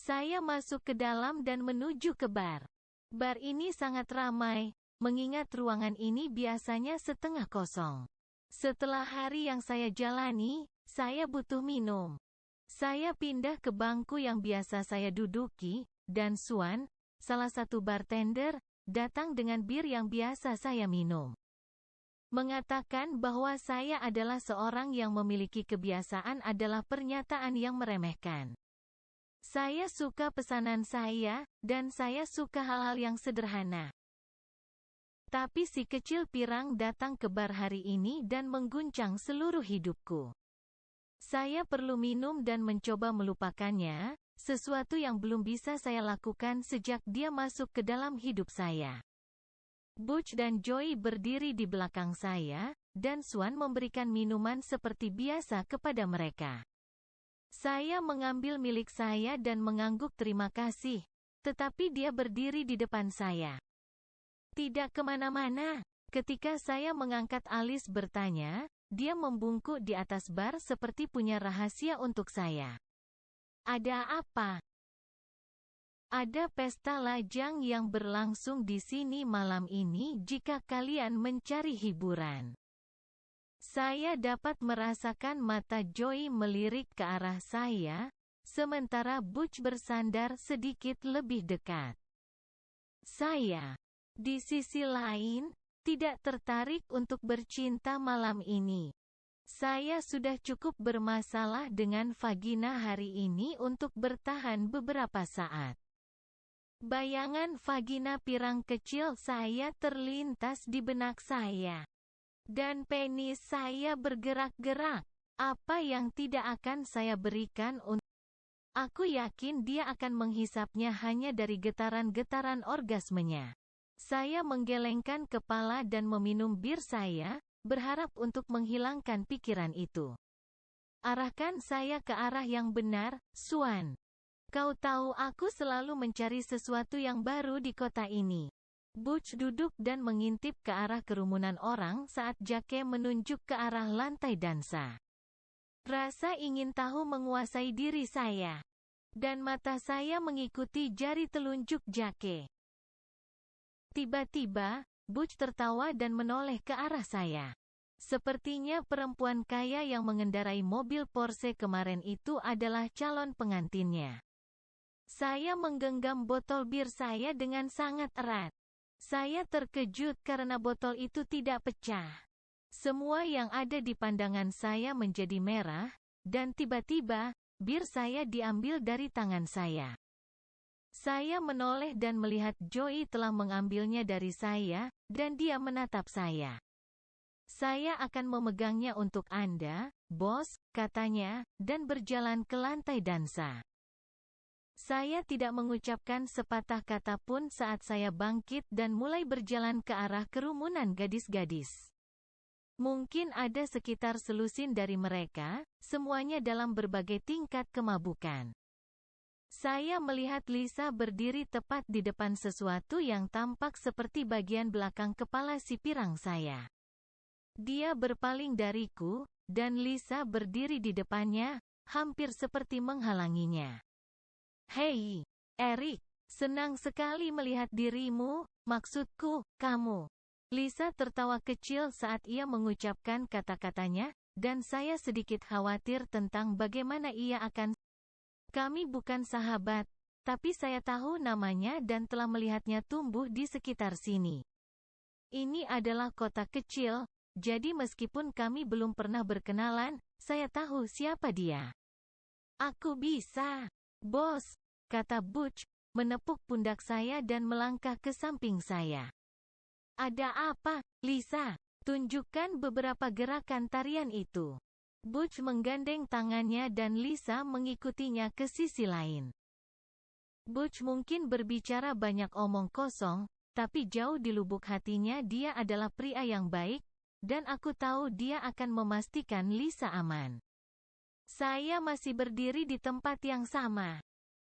Saya masuk ke dalam dan menuju ke bar. Bar ini sangat ramai, mengingat ruangan ini biasanya setengah kosong. Setelah hari yang saya jalani, saya butuh minum. Saya pindah ke bangku yang biasa saya duduki, dan Swan, salah satu bartender, datang dengan bir yang biasa saya minum. Mengatakan bahwa saya adalah seorang yang memiliki kebiasaan adalah pernyataan yang meremehkan. Saya suka pesanan saya, dan saya suka hal-hal yang sederhana. Tapi si kecil pirang datang ke bar hari ini dan mengguncang seluruh hidupku. Saya perlu minum dan mencoba melupakannya, sesuatu yang belum bisa saya lakukan sejak dia masuk ke dalam hidup saya. Butch dan Joey berdiri di belakang saya, dan Swan memberikan minuman seperti biasa kepada mereka. Saya mengambil milik saya dan mengangguk terima kasih, tetapi dia berdiri di depan saya. Tidak kemana-mana. Ketika saya mengangkat alis bertanya, dia membungkuk di atas bar seperti punya rahasia untuk saya. Ada apa? Ada pesta lajang yang berlangsung di sini malam ini jika kalian mencari hiburan. Saya dapat merasakan mata Joey melirik ke arah saya, sementara Butch bersandar sedikit lebih dekat. Saya, di sisi lain, tidak tertarik untuk bercinta malam ini. Saya sudah cukup bermasalah dengan vagina hari ini untuk bertahan beberapa saat. Bayangan vagina pirang kecil saya terlintas di benak saya. Dan penis saya bergerak-gerak. Apa yang tidak akan saya berikan untuk... Aku yakin dia akan menghisapnya hanya dari getaran-getaran orgasmenya. Saya menggelengkan kepala dan meminum bir saya, berharap untuk menghilangkan pikiran itu. Arahkan saya ke arah yang benar, Swan. Kau tahu aku selalu mencari sesuatu yang baru di kota ini. Butch duduk dan mengintip ke arah kerumunan orang saat Jake menunjuk ke arah lantai dansa. Rasa ingin tahu menguasai diri saya. Dan mata saya mengikuti jari telunjuk Jake. Tiba-tiba, Butch tertawa dan menoleh ke arah saya. Sepertinya perempuan kaya yang mengendarai mobil Porsche kemarin itu adalah calon pengantinnya. Saya menggenggam botol bir saya dengan sangat erat. Saya terkejut karena botol itu tidak pecah. Semua yang ada di pandangan saya menjadi merah, dan tiba-tiba, bir saya diambil dari tangan saya. Saya menoleh dan melihat Joey telah mengambilnya dari saya, dan dia menatap saya. Saya akan memegangnya untuk Anda, bos, katanya, dan berjalan ke lantai dansa. Saya tidak mengucapkan sepatah kata pun saat saya bangkit dan mulai berjalan ke arah kerumunan gadis-gadis. Mungkin ada sekitar selusin dari mereka, semuanya dalam berbagai tingkat kemabukan. Saya melihat Lisa berdiri tepat di depan sesuatu yang tampak seperti bagian belakang kepala si pirang saya. Dia berpaling dariku, dan Lisa berdiri di depannya, hampir seperti menghalanginya. Hei, Eric, senang sekali melihat dirimu, maksudku, kamu. Lisa tertawa kecil saat ia mengucapkan kata-katanya, dan saya sedikit khawatir tentang bagaimana ia akan... Kami bukan sahabat, tapi saya tahu namanya dan telah melihatnya tumbuh di sekitar sini. Ini adalah kota kecil, jadi meskipun kami belum pernah berkenalan, saya tahu siapa dia. Aku bisa. Bos, kata Butch, menepuk pundak saya dan melangkah ke samping saya. Ada apa, Lisa? Tunjukkan beberapa gerakan tarian itu. Butch menggandeng tangannya dan Lisa mengikutinya ke sisi lain. Butch mungkin berbicara banyak omong kosong, tapi jauh di lubuk hatinya dia adalah pria yang baik, dan aku tahu dia akan memastikan Lisa aman. Saya masih berdiri di tempat yang sama.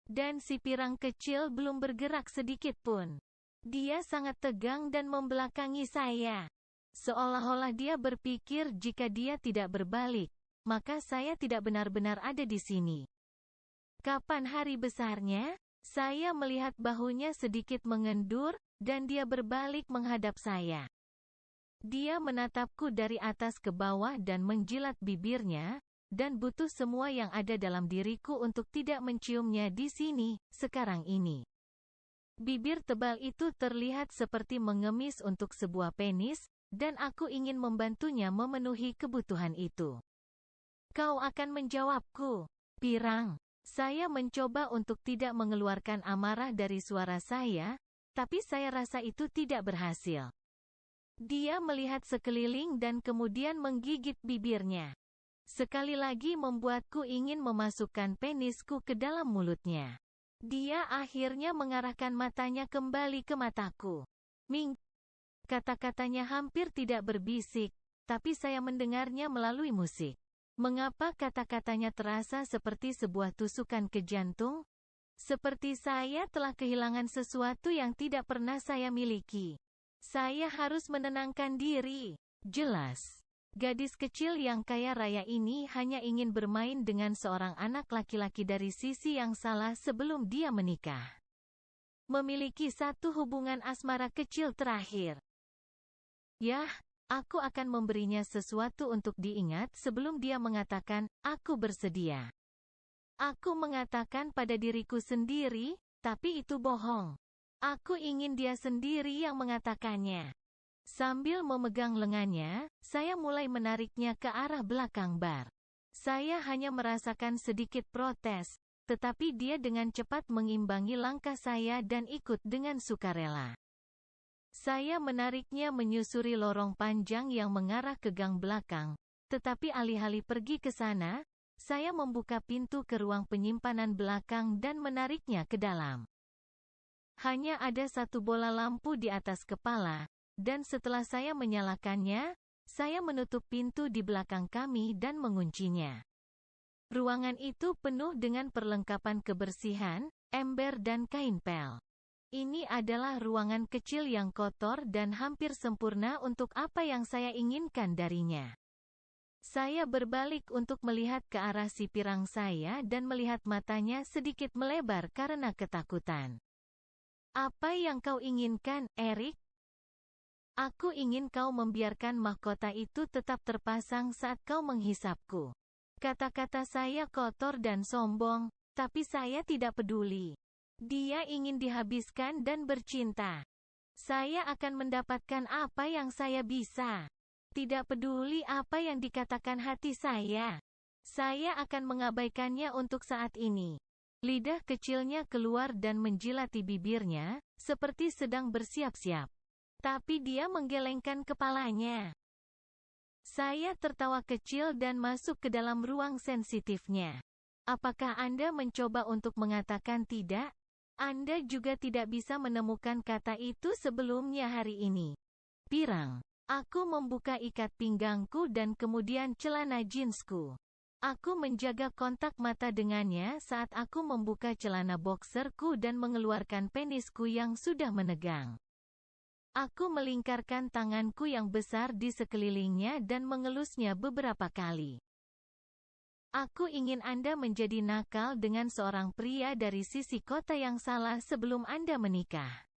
Dan si pirang kecil belum bergerak sedikit pun. Dia sangat tegang dan membelakangi saya. Seolah-olah dia berpikir jika dia tidak berbalik, maka saya tidak benar-benar ada di sini. Kapan hari besarnya? Saya melihat bahunya sedikit mengendur, dan dia berbalik menghadap saya. Dia menatapku dari atas ke bawah dan menjilat bibirnya, dan butuh semua yang ada dalam diriku untuk tidak menciumnya di sini, sekarang ini. Bibir tebal itu terlihat seperti mengemis untuk sebuah penis, dan aku ingin membantunya memenuhi kebutuhan itu. Kau akan menjawabku, Pirang. Saya mencoba untuk tidak mengeluarkan amarah dari suara saya, tapi saya rasa itu tidak berhasil. Dia melihat sekeliling dan kemudian menggigit bibirnya. Sekali lagi membuatku ingin memasukkan penisku ke dalam mulutnya. Dia akhirnya mengarahkan matanya kembali ke mataku. Ming, kata-katanya hampir tidak berbisik, tapi saya mendengarnya melalui musik. Mengapa kata-katanya terasa seperti sebuah tusukan ke jantung? Seperti saya telah kehilangan sesuatu yang tidak pernah saya miliki. Saya harus menenangkan diri. Jelas. Gadis kecil yang kaya raya ini hanya ingin bermain dengan seorang anak laki-laki dari sisi yang salah sebelum dia menikah. Memiliki satu hubungan asmara kecil terakhir. Yah, aku akan memberinya sesuatu untuk diingat sebelum dia mengatakan, aku bersedia. Aku mengatakan pada diriku sendiri, tapi itu bohong. Aku ingin dia sendiri yang mengatakannya. Sambil memegang lengannya, saya mulai menariknya ke arah belakang bar. Saya hanya merasakan sedikit protes, tetapi dia dengan cepat mengimbangi langkah saya dan ikut dengan sukarela. Saya menariknya menyusuri lorong panjang yang mengarah ke gang belakang, tetapi alih-alih pergi ke sana, saya membuka pintu ke ruang penyimpanan belakang dan menariknya ke dalam. Hanya ada satu bola lampu di atas kepala, dan setelah saya menyalakannya, saya menutup pintu di belakang kami dan menguncinya. Ruangan itu penuh dengan perlengkapan kebersihan, ember dan kain pel. Ini adalah ruangan kecil yang kotor dan hampir sempurna untuk apa yang saya inginkan darinya. Saya berbalik untuk melihat ke arah si pirang saya dan melihat matanya sedikit melebar karena ketakutan. Apa yang kau inginkan, Eric? Aku ingin kau membiarkan mahkota itu tetap terpasang saat kau menghisapku. Kata-kata saya kotor dan sombong, tapi saya tidak peduli. Dia ingin dihabiskan dan bercinta. Saya akan mendapatkan apa yang saya bisa. Tidak peduli apa yang dikatakan hati saya. Saya akan mengabaikannya untuk saat ini. Lidah kecilnya keluar dan menjilati bibirnya, seperti sedang bersiap-siap. Tapi dia menggelengkan kepalanya. Saya tertawa kecil dan masuk ke dalam ruang sensitifnya. Apakah Anda mencoba untuk mengatakan tidak? Anda juga tidak bisa menemukan kata itu sebelumnya hari ini. Pirang. Aku membuka ikat pinggangku dan kemudian celana jeansku. Aku menjaga kontak mata dengannya saat aku membuka celana boxerku dan mengeluarkan penisku yang sudah menegang. Aku melingkarkan tanganku yang besar di sekelilingnya dan mengelusnya beberapa kali. Aku ingin Anda menjadi nakal dengan seorang pria dari sisi kota yang salah sebelum Anda menikah.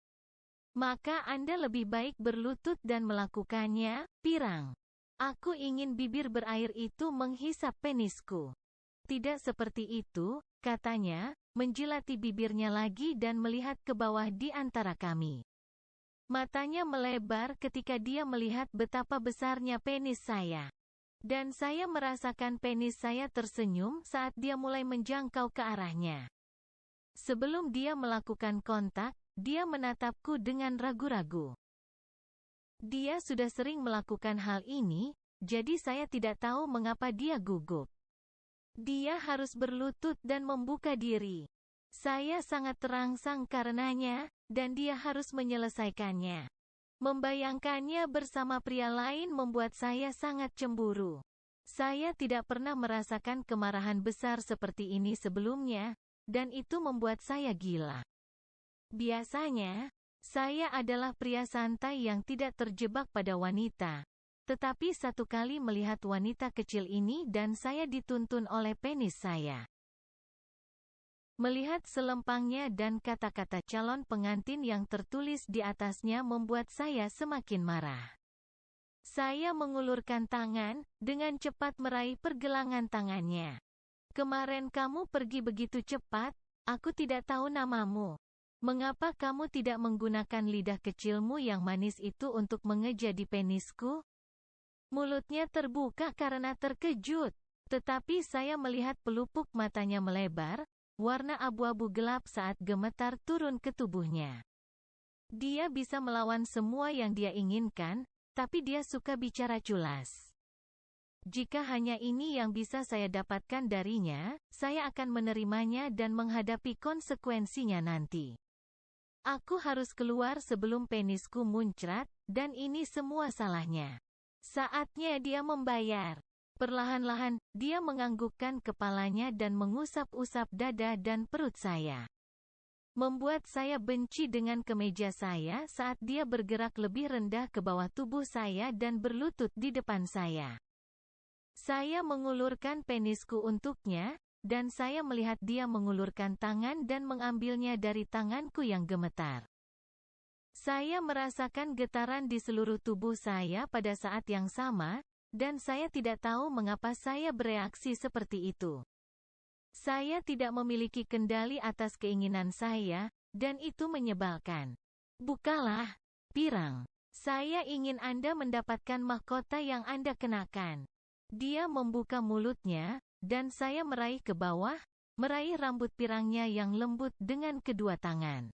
Maka Anda lebih baik berlutut dan melakukannya, pirang. Aku ingin bibir berair itu menghisap penisku. Tidak seperti itu, katanya, menjilati bibirnya lagi dan melihat ke bawah di antara kami. Matanya melebar ketika dia melihat betapa besarnya penis saya. Dan saya merasakan penis saya tersenyum saat dia mulai menjangkau ke arahnya. Sebelum dia melakukan kontak, dia menatapku dengan ragu-ragu. Dia sudah sering melakukan hal ini, jadi saya tidak tahu mengapa dia gugup. Dia harus berlutut dan membuka diri. Saya sangat terangsang karenanya, dan dia harus menyelesaikannya. Membayangkannya bersama pria lain membuat saya sangat cemburu. Saya tidak pernah merasakan kemarahan besar seperti ini sebelumnya, dan itu membuat saya gila. Biasanya, saya adalah pria santai yang tidak terjebak pada wanita. Tetapi satu kali melihat wanita kecil ini dan saya dituntun oleh penis saya. Melihat selempangnya dan kata-kata calon pengantin yang tertulis di atasnya membuat saya semakin marah. Saya mengulurkan tangan, dengan cepat meraih pergelangan tangannya. Kemarin kamu pergi begitu cepat, aku tidak tahu namamu. Mengapa kamu tidak menggunakan lidah kecilmu yang manis itu untuk mengeja di penisku? Mulutnya terbuka karena terkejut, tetapi saya melihat pelupuk matanya melebar, warna abu-abu gelap saat gemetar turun ke tubuhnya. Dia bisa melawan semua yang dia inginkan, tapi dia suka bicara culas. Jika hanya ini yang bisa saya dapatkan darinya, saya akan menerimanya dan menghadapi konsekuensinya nanti. Aku harus keluar sebelum penisku muncrat, dan ini semua salahnya. Saatnya dia membayar. Perlahan-lahan, dia menganggukkan kepalanya dan mengusap-usap dada dan perut saya. Membuat saya benci dengan kemeja saya saat dia bergerak lebih rendah ke bawah tubuh saya dan berlutut di depan saya. Saya mengulurkan penisku untuknya, dan saya melihat dia mengulurkan tangan dan mengambilnya dari tanganku yang gemetar. Saya merasakan getaran di seluruh tubuh saya pada saat yang sama, dan saya tidak tahu mengapa saya bereaksi seperti itu. Saya tidak memiliki kendali atas keinginan saya, dan itu menyebalkan. Bukalah, pirang. Saya ingin Anda mendapatkan mahkota yang Anda kenakan. Dia membuka mulutnya, dan saya meraih ke bawah, meraih rambut pirangnya yang lembut dengan kedua tangan.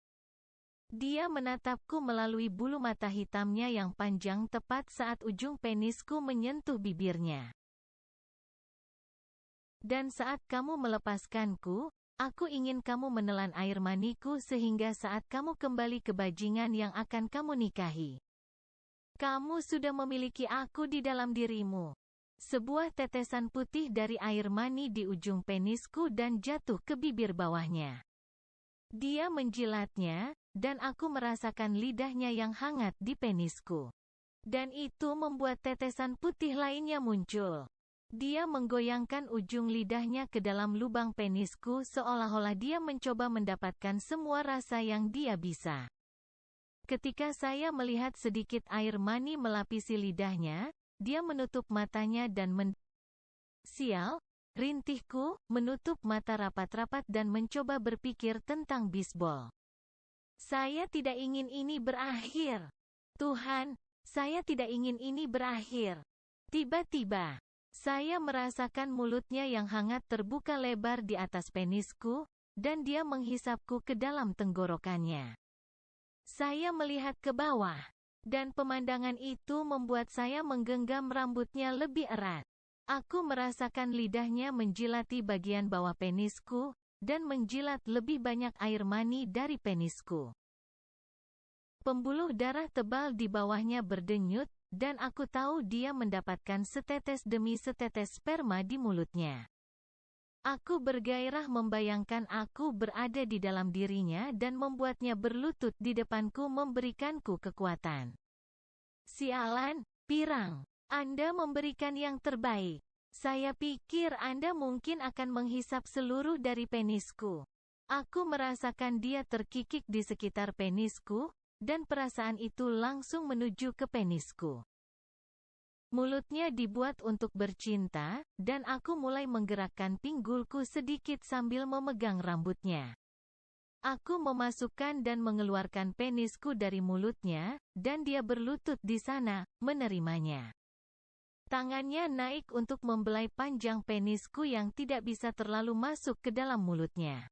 Dia menatapku melalui bulu mata hitamnya yang panjang tepat saat ujung penisku menyentuh bibirnya. Dan saat kamu melepaskanku, aku ingin kamu menelan air maniku sehingga saat kamu kembali ke bajingan yang akan kamu nikahi. Kamu sudah memiliki aku di dalam dirimu. Sebuah tetesan putih dari air mani di ujung penisku dan jatuh ke bibir bawahnya. Dia menjilatnya, dan aku merasakan lidahnya yang hangat di penisku. Dan itu membuat tetesan putih lainnya muncul. Dia menggoyangkan ujung lidahnya ke dalam lubang penisku seolah-olah dia mencoba mendapatkan semua rasa yang dia bisa. Ketika saya melihat sedikit air mani melapisi lidahnya, dia menutup matanya dan Sial, rintihku, menutup mata rapat-rapat dan mencoba berpikir tentang bisbol. Saya tidak ingin ini berakhir. Tuhan, saya tidak ingin ini berakhir. Tiba-tiba, saya merasakan mulutnya yang hangat terbuka lebar di atas penisku, dan dia menghisapku ke dalam tenggorokannya. Saya melihat ke bawah, dan pemandangan itu membuat saya menggenggam rambutnya lebih erat. Aku merasakan lidahnya menjilati bagian bawah penisku, dan menjilat lebih banyak air mani dari penisku. Pembuluh darah tebal di bawahnya berdenyut, dan aku tahu dia mendapatkan setetes demi setetes sperma di mulutnya. Aku bergairah membayangkan aku berada di dalam dirinya dan membuatnya berlutut di depanku memberikanku kekuatan. Sialan, pirang. Anda memberikan yang terbaik. Saya pikir Anda mungkin akan menghisap seluruh dari penisku. Aku merasakan dia terkikik di sekitar penisku, dan perasaan itu langsung menuju ke penisku. Mulutnya dibuat untuk bercinta, dan aku mulai menggerakkan pinggulku sedikit sambil memegang rambutnya. Aku memasukkan dan mengeluarkan penisku dari mulutnya, dan dia berlutut di sana, menerimanya. Tangannya naik untuk membelai panjang penisku yang tidak bisa terlalu masuk ke dalam mulutnya.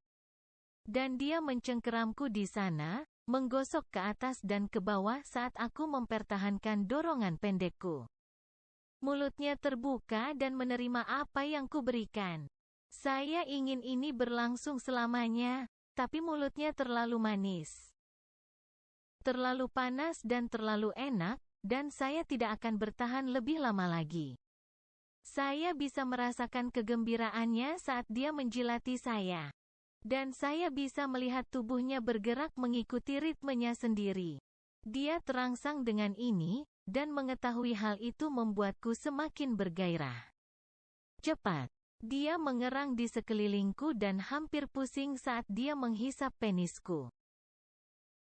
Dan dia mencengkeramku di sana, menggosok ke atas dan ke bawah saat aku mempertahankan dorongan pendekku. Mulutnya terbuka dan menerima apa yang kuberikan. Saya ingin ini berlangsung selamanya, tapi mulutnya terlalu manis. Terlalu panas dan terlalu enak, dan saya tidak akan bertahan lebih lama lagi. Saya bisa merasakan kegembiraannya saat dia menjilati saya. Dan saya bisa melihat tubuhnya bergerak mengikuti ritmenya sendiri. Dia terangsang dengan ini, dan mengetahui hal itu membuatku semakin bergairah. Cepat. Dia mengerang di sekelilingku dan hampir pusing saat dia menghisap penisku.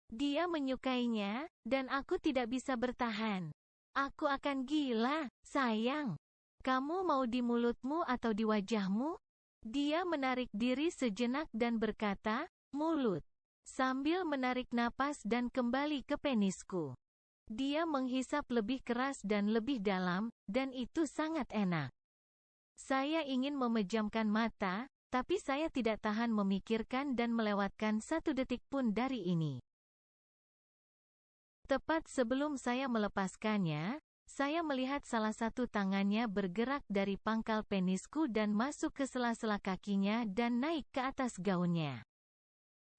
Dia menyukainya, dan aku tidak bisa bertahan. Aku akan gila, sayang. Kamu mau di mulutmu atau di wajahmu? Dia menarik diri sejenak dan berkata, mulut. Sambil menarik napas dan kembali ke penisku. Dia menghisap lebih keras dan lebih dalam, dan itu sangat enak. Saya ingin memejamkan mata, tapi saya tidak tahan memikirkan dan melewatkan 1 detik pun dari ini. Tepat sebelum saya melepaskannya, saya melihat salah satu tangannya bergerak dari pangkal penisku dan masuk ke sela-sela kakinya dan naik ke atas gaunnya.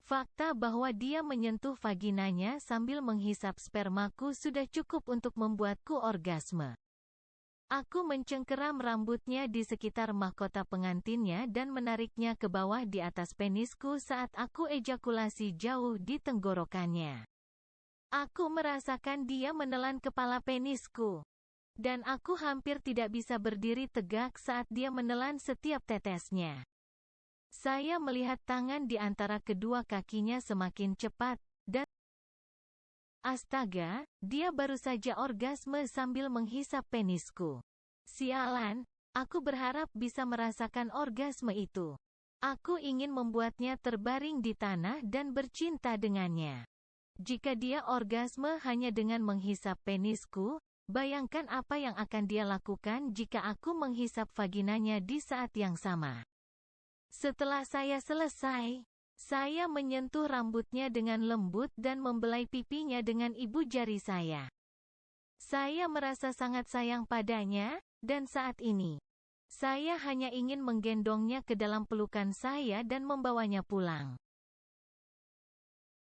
Fakta bahwa dia menyentuh vaginanya sambil menghisap spermaku sudah cukup untuk membuatku orgasme. Aku mencengkeram rambutnya di sekitar mahkota pengantinnya dan menariknya ke bawah di atas penisku saat aku ejakulasi jauh di tenggorokannya. Aku merasakan dia menelan kepala penisku. Dan aku hampir tidak bisa berdiri tegak saat dia menelan setiap tetesnya. Saya melihat tangan di antara kedua kakinya semakin cepat, dan astaga, dia baru saja orgasme sambil menghisap penisku. Sialan, aku berharap bisa merasakan orgasme itu. Aku ingin membuatnya terbaring di tanah dan bercinta dengannya. Jika dia orgasme hanya dengan menghisap penisku, bayangkan apa yang akan dia lakukan jika aku menghisap vaginanya di saat yang sama. Setelah saya selesai, saya menyentuh rambutnya dengan lembut dan membelai pipinya dengan ibu jari saya. Saya merasa sangat sayang padanya, dan saat ini, saya hanya ingin menggendongnya ke dalam pelukan saya dan membawanya pulang.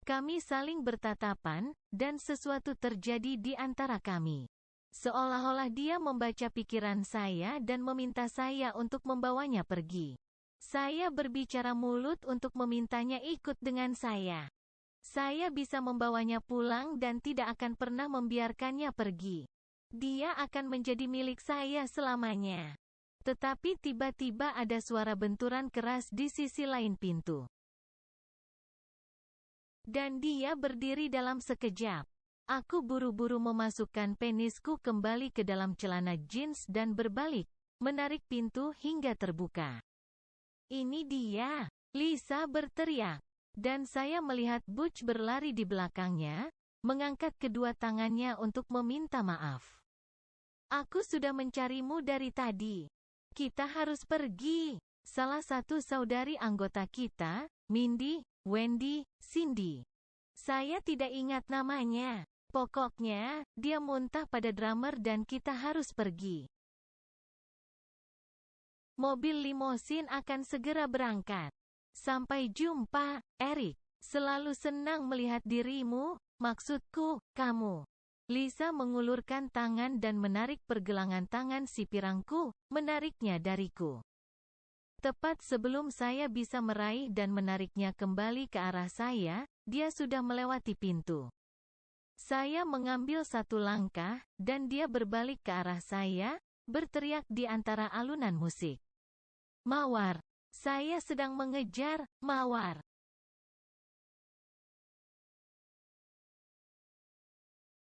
Kami saling bertatapan, dan sesuatu terjadi di antara kami. Seolah-olah dia membaca pikiran saya dan meminta saya untuk membawanya pergi. Saya berbicara mulut untuk memintanya ikut dengan saya. Saya bisa membawanya pulang dan tidak akan pernah membiarkannya pergi. Dia akan menjadi milik saya selamanya. Tetapi tiba-tiba ada suara benturan keras di sisi lain pintu. Dan dia berdiri dalam sekejap. Aku buru-buru memasukkan penisku kembali ke dalam celana jeans dan berbalik, menarik pintu hingga terbuka. Ini dia, Lisa berteriak. Dan saya melihat Butch berlari di belakangnya, mengangkat kedua tangannya untuk meminta maaf. Aku sudah mencarimu dari tadi. Kita harus pergi. Salah satu saudari anggota kita, Mindy, Wendy, Cindy. Saya tidak ingat namanya. Pokoknya, dia muntah pada drummer dan kita harus pergi. Mobil limosin akan segera berangkat. Sampai jumpa, Eric. Selalu senang melihat dirimu, maksudku, kamu. Lisa mengulurkan tangan dan menarik pergelangan tangan si pirangku, menariknya dariku. Tepat sebelum saya bisa meraih dan menariknya kembali ke arah saya, dia sudah melewati pintu. Saya mengambil 1 langkah, dan dia berbalik ke arah saya, berteriak di antara alunan musik. Mawar! Saya sedang mengejar, Mawar!